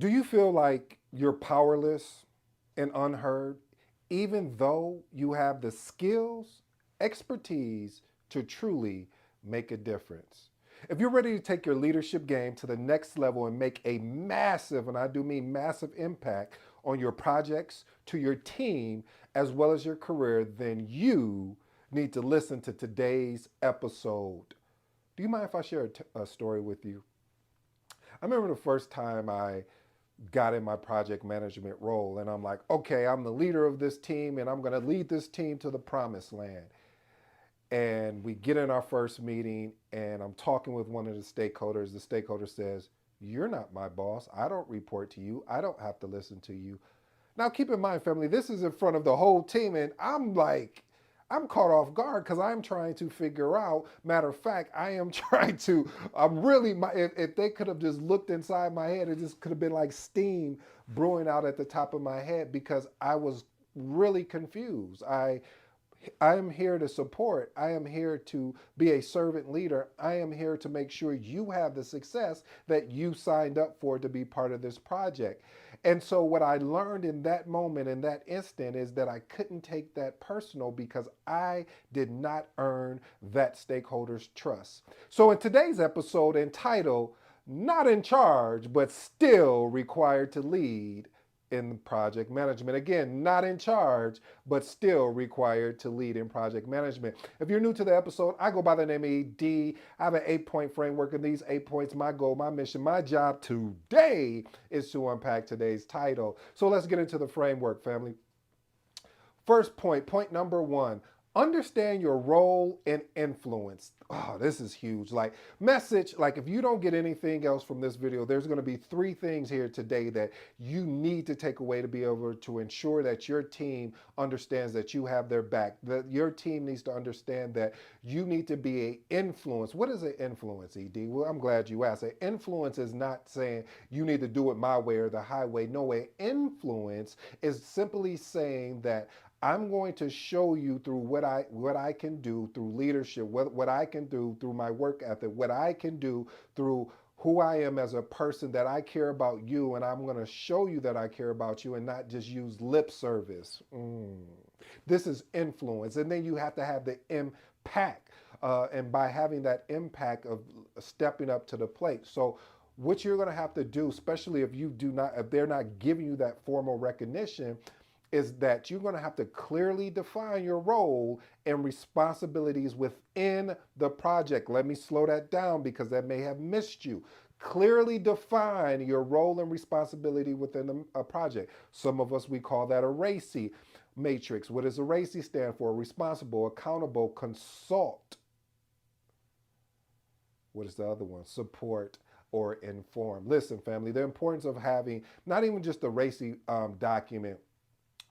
Do you feel like you're powerless and unheard, even though you have the skills, expertise to truly make a difference? If you're ready to take your leadership game to the next level and make a massive, and I do mean massive impact on your projects, to your team, as well as your career, then you need to listen to today's episode. Do you mind if I share a story with you? I remember the first time I got in my project management role and I'm like, okay, I'm the leader of this team and I'm going to lead this team to the promised land. And we get in our first meeting and I'm talking with one of the stakeholders. The stakeholder says, "You're not my boss. I don't report to you. I don't have to listen to you." Now, keep in mind, family, this is in front of the whole team, and I'm like, I'm caught off guard because I'm trying to figure out. Matter of fact, I am trying to. I'm really. If they could have just looked inside my head, it just could have been like steam brewing out at the top of my head because I was really confused. I am here to support. I am here to be a servant leader. I am here to make sure you have the success that you signed up for to be part of this project. And so, what I learned in that moment, in that instant, is that I couldn't take that personal because I did not earn that stakeholder's trust. So, in today's episode entitled, Not in Charge, but Still Required to Lead, in project management. Again, not in charge, but still required to lead in project management. If you're new to the episode, I go by the name of ED. I have an 8-point framework, and these 8 points, my goal, my mission, my job today is to unpack today's title. So let's get into the framework, family. First point, point number one, understand your role and influence. Oh, this is huge. Like, message, like, if you don't get anything else from this video, there's going to be 3 things here today that you need to take away to be able to ensure that your team understands that you have their back, that your team needs to understand that you need to be an influence. What is an influence, ED? Well, I'm glad you asked. An influence is not saying you need to do it my way or the highway. No, an influence is simply saying that I'm going to show you through what I can do through leadership, what I can do through my work ethic, what I can do through who I am as a person, that I care about you, and I'm going to show you that I care about you and not just use lip service. This is influence. And then you have to have the impact. And by having that impact of stepping up to the plate. So what you're going to have to do, especially if they're not giving you that formal recognition, is that you're going to have to clearly define your role and responsibilities within the project. Let me slow that down because that may have missed you. Clearly define your role and responsibility within a project. Some of us, we call that a RACI matrix. What does a RACI stand for? Responsible, accountable, consult. What is the other one? Support or inform. Listen, family, the importance of having not even just a RACI document,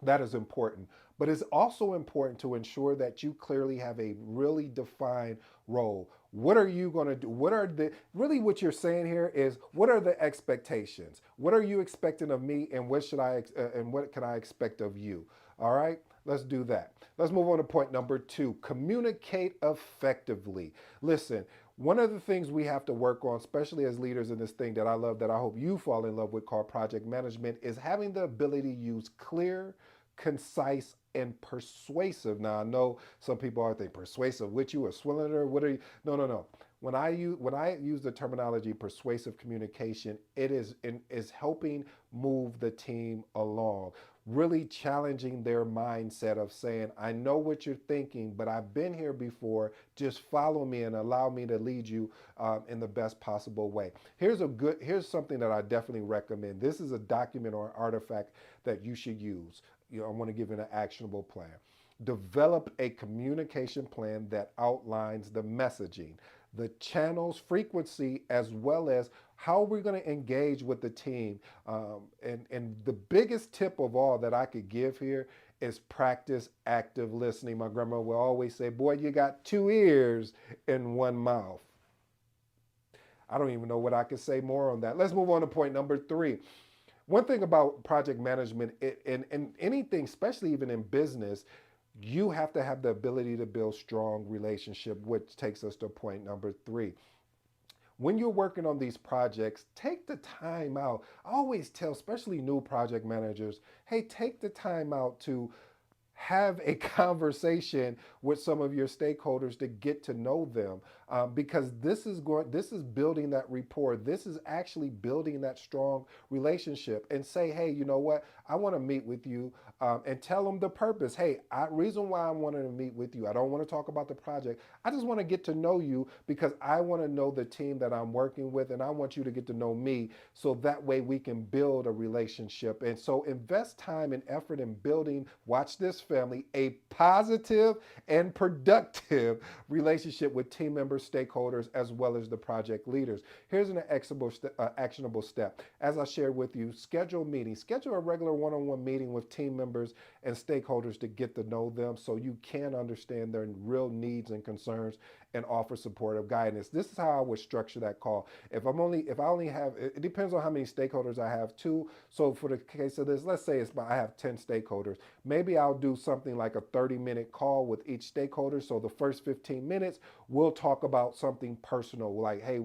that is important, but it's also important to ensure that you clearly have a really defined role. What are you going to do? What you're saying here is, what are the expectations? What are you expecting of me, and what can I expect of you? All right, let's do that. Let's move on to point number 2, communicate effectively. Listen, one of the things we have to work on, especially as leaders in this thing that I love, that I hope you fall in love with, called project management, is having the ability to use clear, concise, and persuasive. Now, I know some people are thinking, persuasive with you, a swindler? What are you? No, no, no. When I use the terminology persuasive communication, is helping move the team along, really challenging their mindset of saying, I know what you're thinking, but I've been here before. Just follow me and allow me to lead you in the best possible way. Here's something that I definitely recommend. This is a document or an artifact that you should use. I want to give you an actionable plan. Develop a communication plan that outlines the messaging, the channels, frequency, as well as how we're going to engage with the team. And the biggest tip of all that I could give here is practice active listening. My grandma will always say, boy, you got 2 ears and 1 mouth. I don't even know what I could say more on that. Let's move on to point number 3. One thing about project management, in anything, especially even in business, you have to have the ability to build strong relationship, which takes us to point number 3. When you're working on these projects, take the time out. I always tell, especially new project managers, hey, take the time out to have a conversation with some of your stakeholders to get to know them, because this is building that rapport. This is actually building that strong relationship. And say, hey, you know what, I want to meet with you, and tell them the purpose. Hey, reason why I wanted to meet with you, I don't want to talk about the project. I just want to get to know you because I want to know the team that I'm working with, and I want you to get to know me, so that way we can build a relationship. And so invest time and effort in building, watch this family, a positive and productive relationship with team members, stakeholders, as well as the project leaders. Here's an actionable step. As I shared with you, schedule meetings. Schedule a regular one-on-one meeting with team members and stakeholders to get to know them, so you can understand their real needs and concerns and offer supportive guidance. This is how I would structure that call. If I only have, it depends on how many stakeholders I have too. So for the case of this, let's say I have 10 stakeholders. Maybe I'll do something like a 30-minute call with each stakeholder. So the first 15 minutes, we'll talk about something personal, like, hey,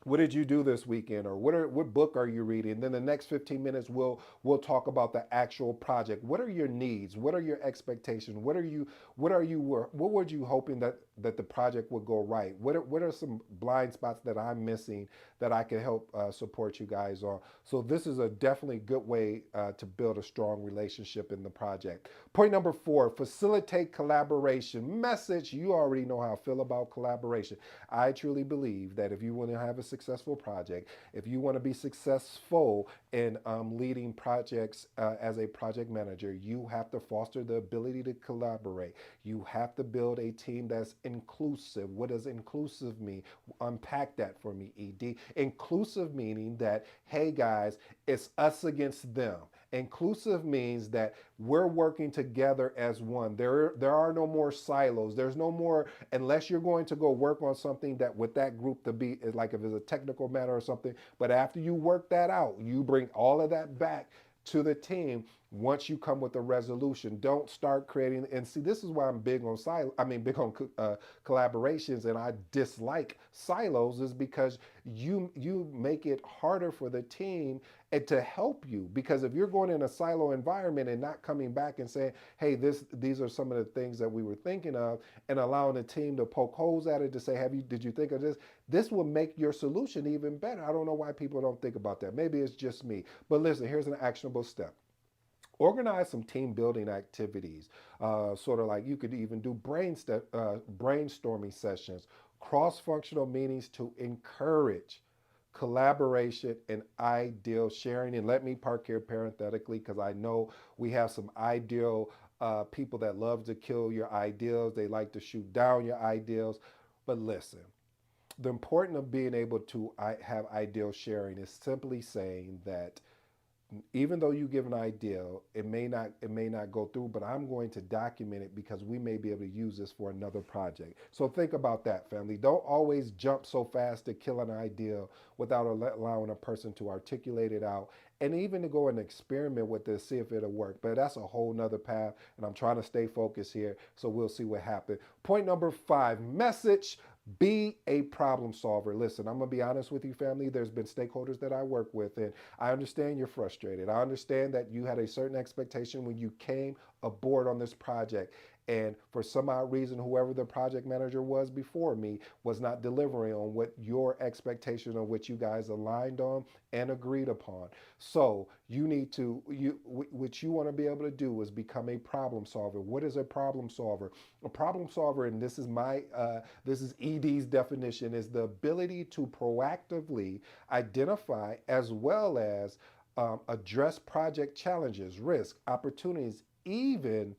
what did you do this weekend, or what book are you reading? Then the next 15 minutes we'll talk about the actual project. What are your needs? What are your expectations? What were you hoping that the project would go right? What are some blind spots that I'm missing that I can help support you guys on? So this is a definitely good way to build a strong relationship in the project. Point number 4: facilitate collaboration. Message: you already know how I feel about collaboration. I truly believe that if you want to have a successful project, if you want to be successful in leading projects as a project manager, you have to foster the ability to collaborate. You have to build a team that's inclusive. What does inclusive mean? Unpack that for me, ED. Inclusive meaning that, hey guys, it's us against them. Inclusive means that we're working together as one. There are no more silos. There's no more, unless you're going to go work on something that with that group to be, like if it's a technical matter or something. But after you work that out, you bring all of that back to the team. Once you come with a resolution, don't start creating. And see, this is why I'm big on big on collaborations, and I dislike silos, is because you make it harder for the team and to help you. Because if you're going in a silo environment and not coming back and saying, hey, these are some of the things that we were thinking of, and allowing the team to poke holes at it to say, did you think of this? This will make your solution even better. I don't know why people don't think about that. Maybe it's just me. But listen, here's an actionable step. Organize some team building activities, sort of like you could even do brainstorming sessions, cross functional meetings to encourage collaboration and ideal sharing. And let me park here parenthetically, because I know we have some ideal people that love to kill your ideals, they like to shoot down your ideals. But listen, the importance of being able to have ideal sharing is simply saying that even though you give an idea, it may not go through, but I'm going to document it because we may be able to use this for another project. So think about that, family. Don't always jump so fast to kill an idea without allowing a person to articulate it out, and even to go and experiment with this, see if it'll work. But that's a whole nother path, and I'm trying to stay focused here, so we'll see what happens. Point number 5: message: be a problem solver. Listen, I'm going to be honest with you, family. There's been stakeholders that I work with, and I understand you're frustrated. I understand that you had a certain expectation when you came aboard on this project. And for some odd reason, whoever the project manager was before me was not delivering on what your expectation of what you guys aligned on and agreed upon. So you need to, what you want to be able to do is become a problem solver. What is a problem solver? A problem solver, and this is ED's definition, is the ability to proactively identify as well as address project challenges, risks, opportunities, even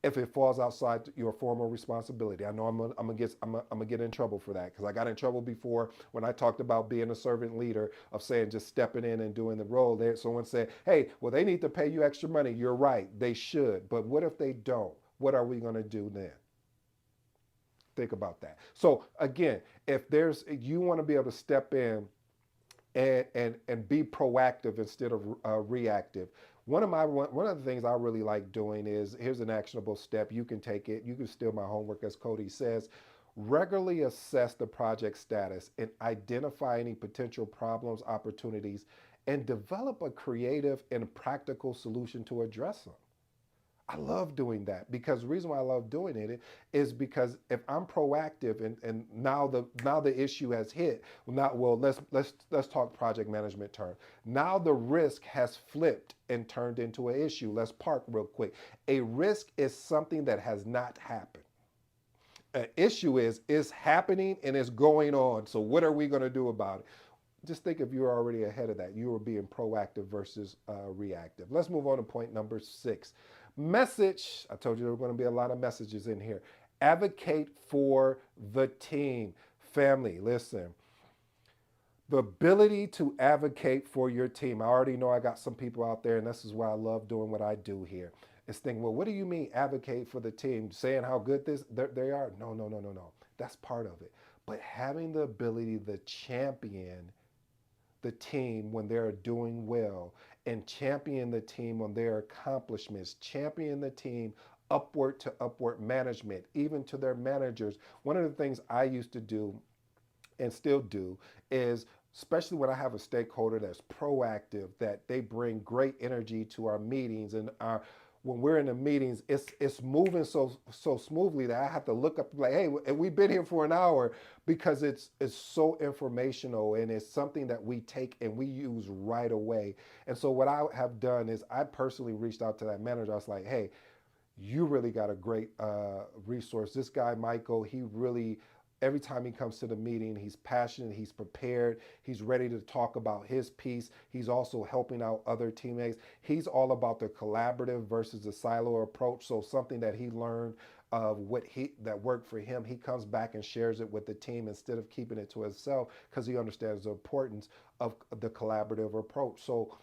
if it falls outside your formal responsibility. I know I'm gonna get in trouble for that, because I got in trouble before when I talked about being a servant leader, of saying just stepping in and doing the role. There, someone said, "Hey, well, they need to pay you extra money." You're right, they should, but what if they don't? What are we gonna do then? Think about that. So again, if there's you want to be able to step in and be proactive instead of reactive. One of the things I really like doing is, here's an actionable step. You can take it. You can steal my homework, as Cody says. Regularly assess the project status and identify any potential problems, opportunities, and develop a creative and practical solution to address them. I love doing that because the reason why I love doing it is because if I'm proactive and now the issue has hit, let's talk project management term. Now the risk has flipped and turned into an issue. Let's park real quick. A risk is something that has not happened. An issue is it's happening and it's going on. So what are we going to do about it? Just think if you're already ahead of that, you were being proactive versus reactive. Let's move on to point number 6. Message. I told you there were going to be a lot of messages in here. Advocate for the team. Family, listen. The ability to advocate for your team. I already know I got some people out there, and this is why I love doing what I do here. Is thinking, well, what do you mean advocate for the team? Saying how good they are? No, no, no, no, no. That's part of it. But having the ability to champion the team when they're doing well and champion the team on their accomplishments, champion the team upward to upward management, even to their managers. One of the things I used to do and still do is, especially when I have a stakeholder that's proactive, that they bring great energy to our meetings and our when we're in the meetings, it's moving so smoothly that I have to look up like, hey, we've been here for an hour because it's so informational and it's something that we take and we use right away. And so what I have done is I personally reached out to that manager. I was like, hey, you really got a great resource. This guy, Michael, he really, every time he comes to the meeting, he's passionate, he's prepared, he's ready to talk about his piece. He's also helping out other teammates. He's all about the collaborative versus the silo approach. So something that he learned of what he that worked for him, he comes back and shares it with the team instead of keeping it to himself because he understands the importance of the collaborative approach. So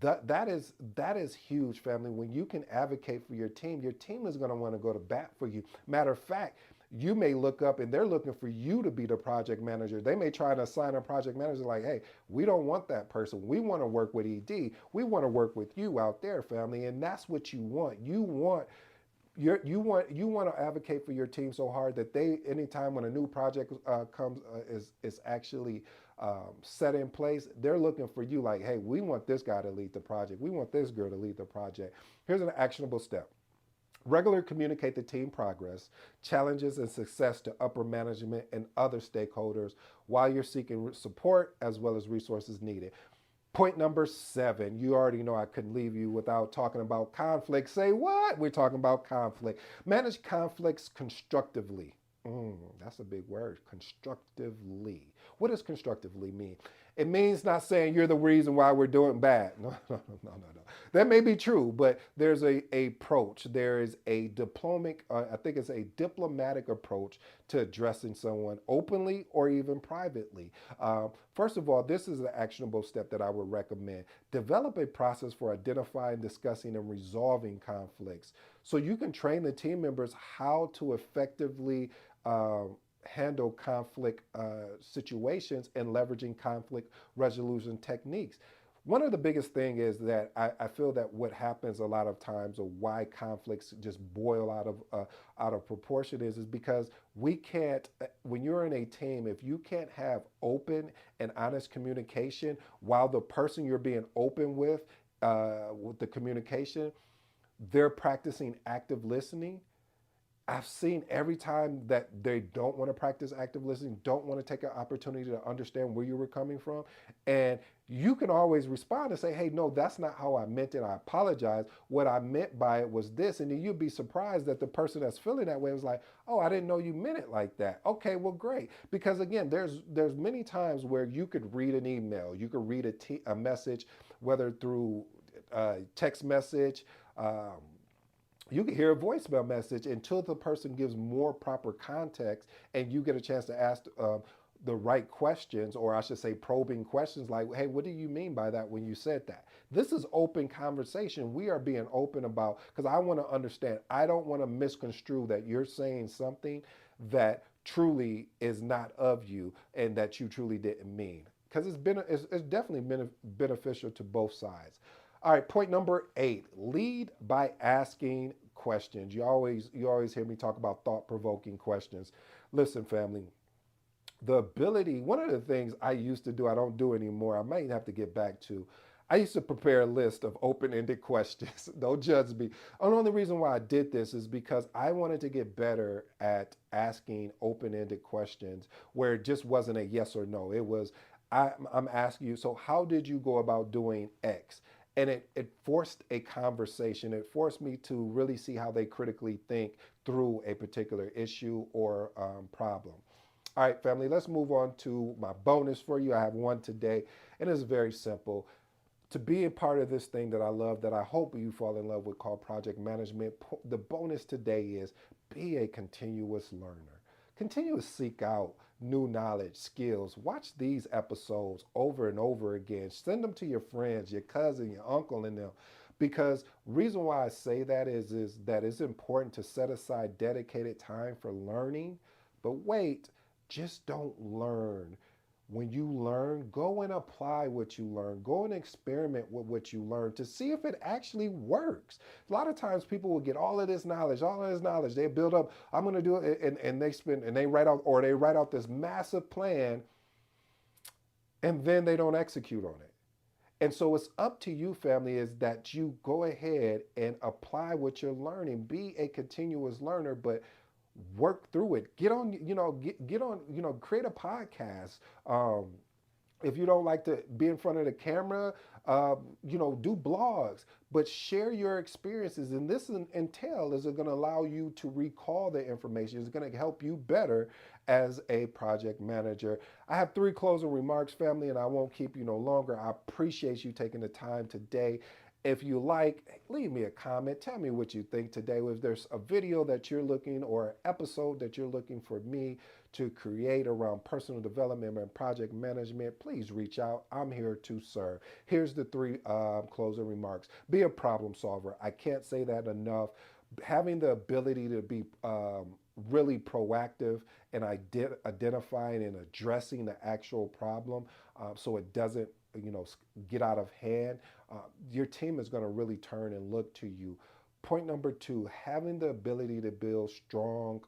that is huge, family. When you can advocate for your team is going to want to go to bat for you. Matter of fact, you may look up and they're looking for you to be the project manager. They may try to assign a project manager like, hey, we don't want that person. We want to work with ED. We want to work with you out there, family. And that's what you want. You want to advocate for your team so hard that they anytime when a new project comes is actually set in place, they're looking for you like, hey, we want this guy to lead the project. We want this girl to lead the project. Here's an actionable step. Regularly communicate the team progress, challenges, and success to upper management and other stakeholders while you're seeking support as well as resources needed. Point number 7, you already know I couldn't leave you without talking about conflict. Say what? We're talking about conflict. Manage conflicts constructively. That's a big word, constructively. What does constructively mean? It means not saying you're the reason why we're doing bad. No, no, no, no, no. That may be true, but there's a approach. There is a I think it's a diplomatic approach to addressing someone openly or even privately. First of all, this is an actionable step that I would recommend. Develop a process for identifying, discussing, and resolving conflicts. So you can train the team members how to effectively handle conflict situations and leveraging conflict resolution techniques. One of the biggest thing is that I feel that what happens a lot of times, or why conflicts just boil out of proportion, is because we can't. When you're in a team, if you can't have open and honest communication, while the person you're being open with the communication, they're practicing active listening. I've seen every time that they don't want to practice active listening, don't want to take an opportunity to understand where you were coming from. And you can always respond and say, hey, no, that's not how I meant it. I apologize. What I meant by it was this. And then you'd be surprised that the person that's feeling that way was like, oh, I didn't know you meant it like that. Okay, well, great. Because again, there's many times where you could read an email, you could read a message, whether through text message, you can hear a voicemail message until the person gives more proper context and you get a chance to ask the right questions, or I should say probing questions like, hey, what do you mean by that when you said that? This is open conversation. We are being open about, because I want to understand. I don't want to misconstrue that you're saying something that truly is not of you and that you truly didn't mean. Because it's definitely been beneficial to both sides. All right, point number 8, lead by asking questions. You always hear me talk about thought-provoking questions. Listen, family, the ability, one of the things I used to do, I don't do anymore, I might have to get back to. I used to prepare a list of open ended questions. Don't judge me. The only reason why I did this is because I wanted to get better at asking open ended questions where it just wasn't a yes or no. It was, I'm asking you, so how did you go about doing X? And it forced a conversation. It forced me to really see how they critically think through a particular issue or problem. All right, family, let's move on to my bonus for you. I have one today, and it's very simple. To be a part of this thing that I love, that I hope you fall in love with, called project management, the bonus today is be a continuous learner. Continue to seek out new knowledge, skills. Watch these episodes over and over again. Send them to your friends, your cousin, your uncle, and them. Because reason why I say that is that it's important to set aside dedicated time for learning. But wait, just don't learn. When you learn, go and apply what you learn. Go and experiment with what you learn to see if it actually works. A lot of times people will get all of this knowledge, they build up, I'm gonna do it, and they spend and they write out this massive plan and then they don't execute on it. And so it's up to you, family, is that you go ahead and apply what you're learning. Be a continuous learner, but work through it. Get on, get on, create a podcast. If you don't like to be in front of the camera, do blogs, but share your experiences. And this entail is going to allow you to recall the information. It's going to help you better as a project manager. I have three closing remarks, family, and I won't keep you no longer. I appreciate you taking the time today. If you like, leave me a comment. Tell me what you think today. If there's a video that you're looking or an episode that you're looking for me to create around personal development and project management, please reach out. I'm here to serve. Here's the three closing remarks. Be a problem solver. I can't say that enough. Having the ability to be really proactive and identifying and addressing the actual problem so it doesn't get out of hand, uh, your team is going to really turn and look to you. Point number two, having the ability to build strong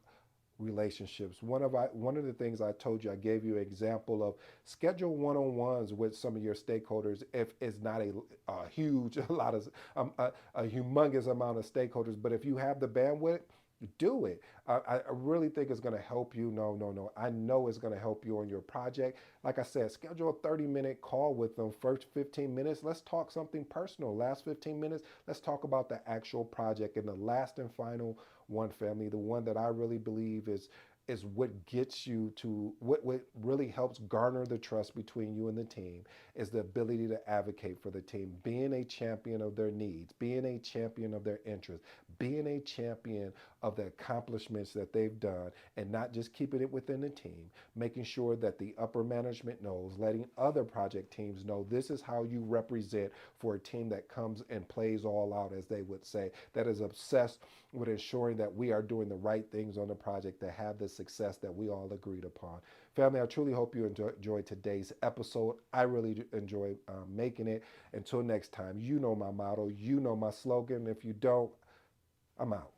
relationships. One of the things I told you, I gave you an example of schedule one-on-ones with some of your stakeholders if it's not a huge, a lot of, a humongous amount of stakeholders, but if you have the bandwidth, do it. I really think it's going to help you. No, no, no. I know it's going to help you on your project. Like I said, schedule a 30-minute call with them. First 15 minutes, let's talk something personal. Last 15 minutes, let's talk about the actual project. And the last and final one, family, the one that I really believe is what gets you to what really helps garner the trust between you and the team is the ability to advocate for the team, being a champion of their needs, being a champion of their interests, being a champion of the accomplishments that they've done, and not just keeping it within the team, making sure that the upper management knows, letting other project teams know this is how you represent for a team that comes and plays all out, as they would say, that is obsessed with ensuring that we are doing the right things on the project to have the success that we all agreed upon. Family, I truly hope you enjoyed today's episode. I really enjoy making it. Until next time, you know my motto, you know my slogan. If you don't, I'm out.